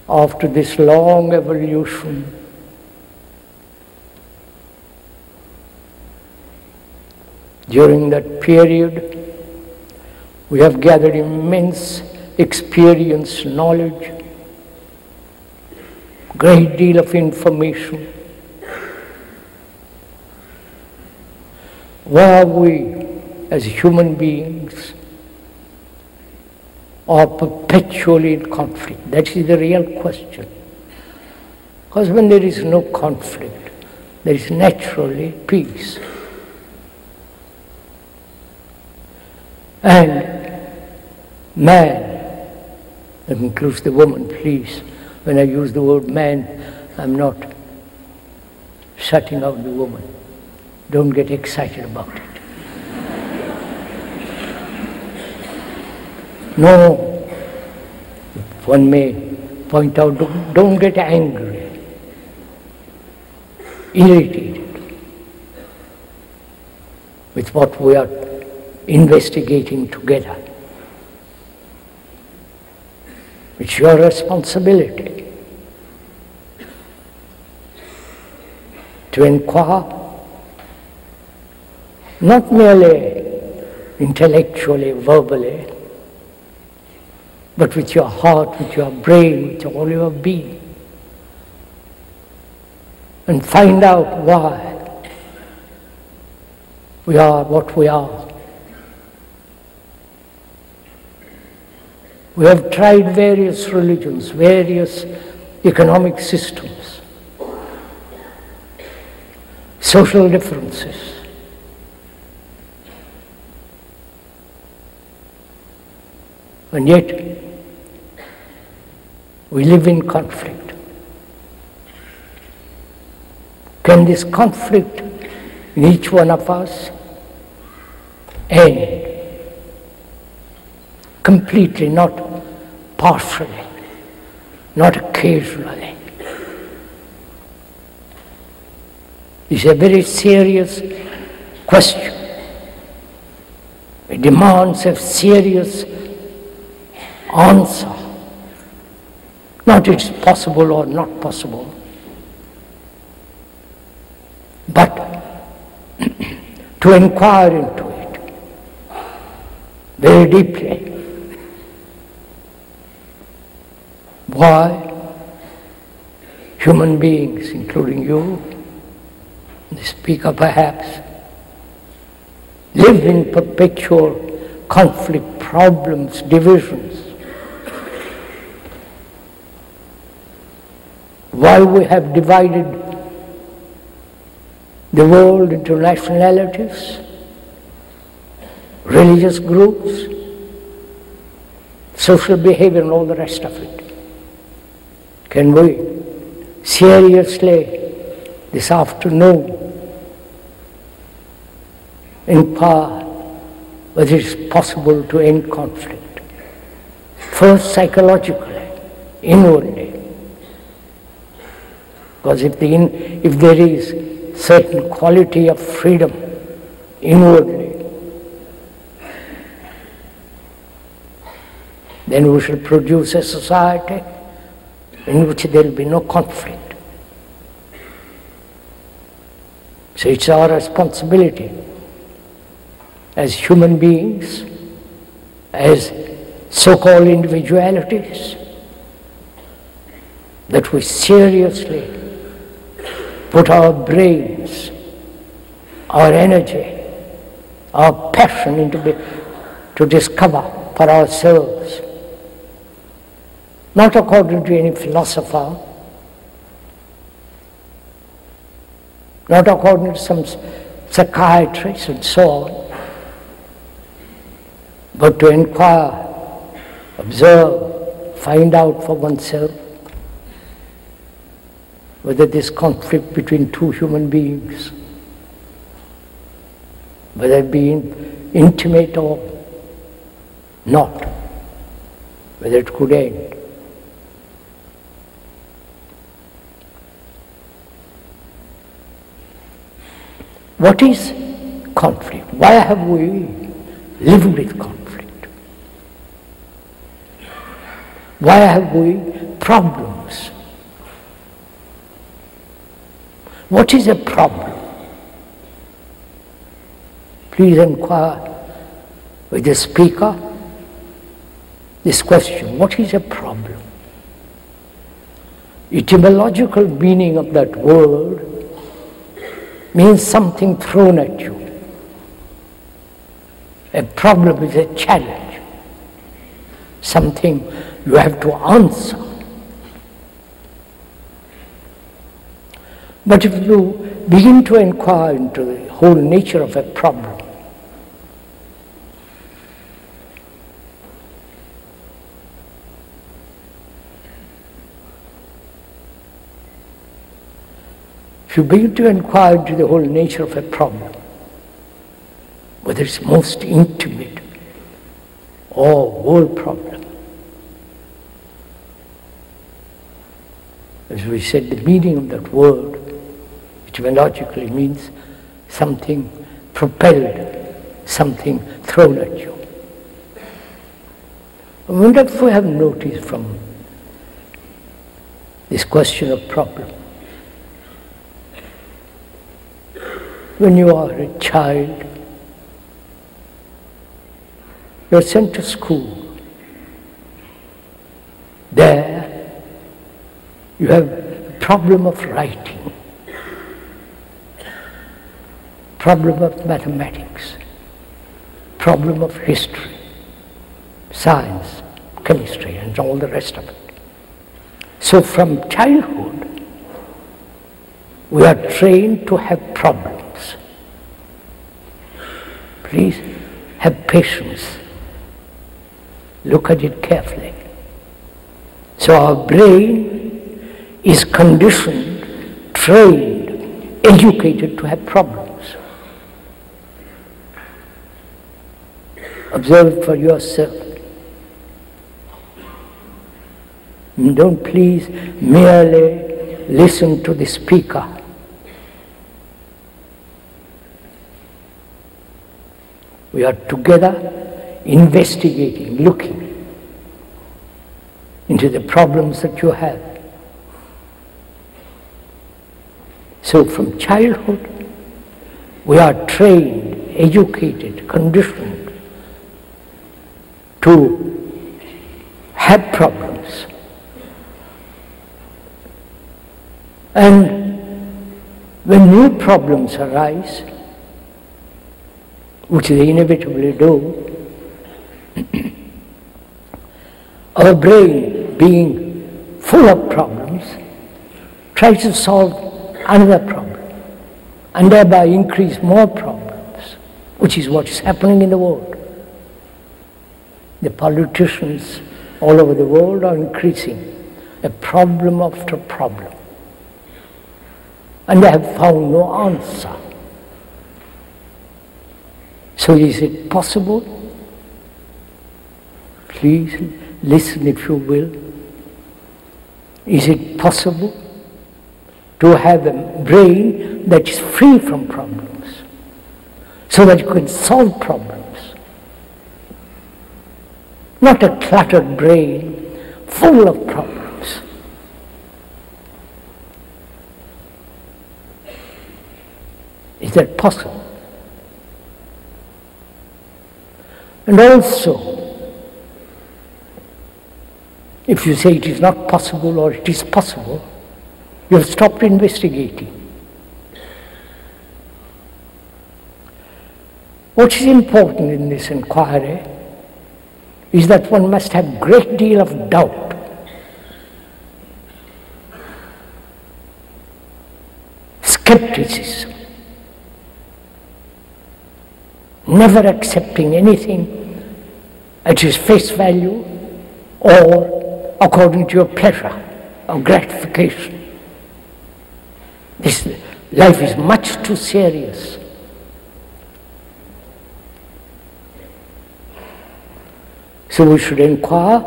after this long evolution, during that period, we have gathered immense experience, knowledge, great deal of information. Why we, as human beings, are perpetually in conflict? That is the real question. Because when there is no conflict, there is naturally peace. And man, that includes the woman, please. When I use the word man, I'm not shutting out the woman. Don't get excited about it. No, one may point out, don't get angry, irritated with what we are investigating together. It's your responsibility to inquire, not merely intellectually, verbally, but with your heart, with your brain, with all your being, and find out why we are what we are. We have tried various religions, various economic systems, social differences. And yet, we live in conflict. Can this conflict in each one of us end completely, not partially, not occasionally? This is a very serious question. It demands a serious answer. Not it's possible or not possible, but to inquire into it very deeply. Why human beings, including you, the speaker perhaps, live in perpetual conflict, problems, divisions? Why we have divided the world into nationalities, religious groups, social behavior and all the rest of it? Can we seriously this afternoon inquire whether it is possible to end conflict? First psychologically, inwardly. Because if there is certain quality of freedom inwardly, then we shall produce a society in which there will be no conflict. So it's our responsibility as human beings, as so-called individualities, that we seriously put our brains, our energy, our passion to discover for ourselves, not according to any philosopher, not according to some psychiatrist and so on, but to inquire, observe, find out for oneself whether this conflict between two human beings, whether it be intimate or not, whether it could end. What is conflict? Why have we lived with conflict? Why have we problems. What is a problem? Please inquire with the speaker this question: what is a problem? Etymological meaning of that word means something thrown at you. A problem is a challenge, something you have to answer. But if you begin to inquire into the whole nature of a problem, if you begin to inquire into the whole nature of a problem, whether it's most intimate or world problem, as we said, the meaning of that word etymologically means something propelled, something thrown at you. I wonder if we have noticed from this question of problem, when you are a child, you're sent to school. There, you have a problem of writing, problem of mathematics, problem of history, science, chemistry, and all the rest of it. So from childhood, we are trained to have problems. Please have patience. Look at it carefully. So our brain is conditioned, trained, educated to have problems. Observe for yourself. Don't please merely listen to the speaker. We are together investigating, looking into the problems that you have. So from childhood, we are trained, educated, conditioned to have problems. And when new problems arise, which they inevitably do, our brain, being full of problems, tries to solve another problem and thereby increase more problems, which is what is happening in the world. The politicians all over the world are increasing a problem after problem, and they have found no answer. So is it possible? Please listen if you will. Is it possible to have a brain that is free from problems so that you can solve problems? Not a cluttered brain full of problems. Is that possible? And also, if you say it is not possible or it is possible, you have stopped investigating. What is important in this inquiry is that one must have a great deal of doubt. Skepticism. Never accepting anything at its face value or according to your pleasure or gratification. This life is much too serious. So we should inquire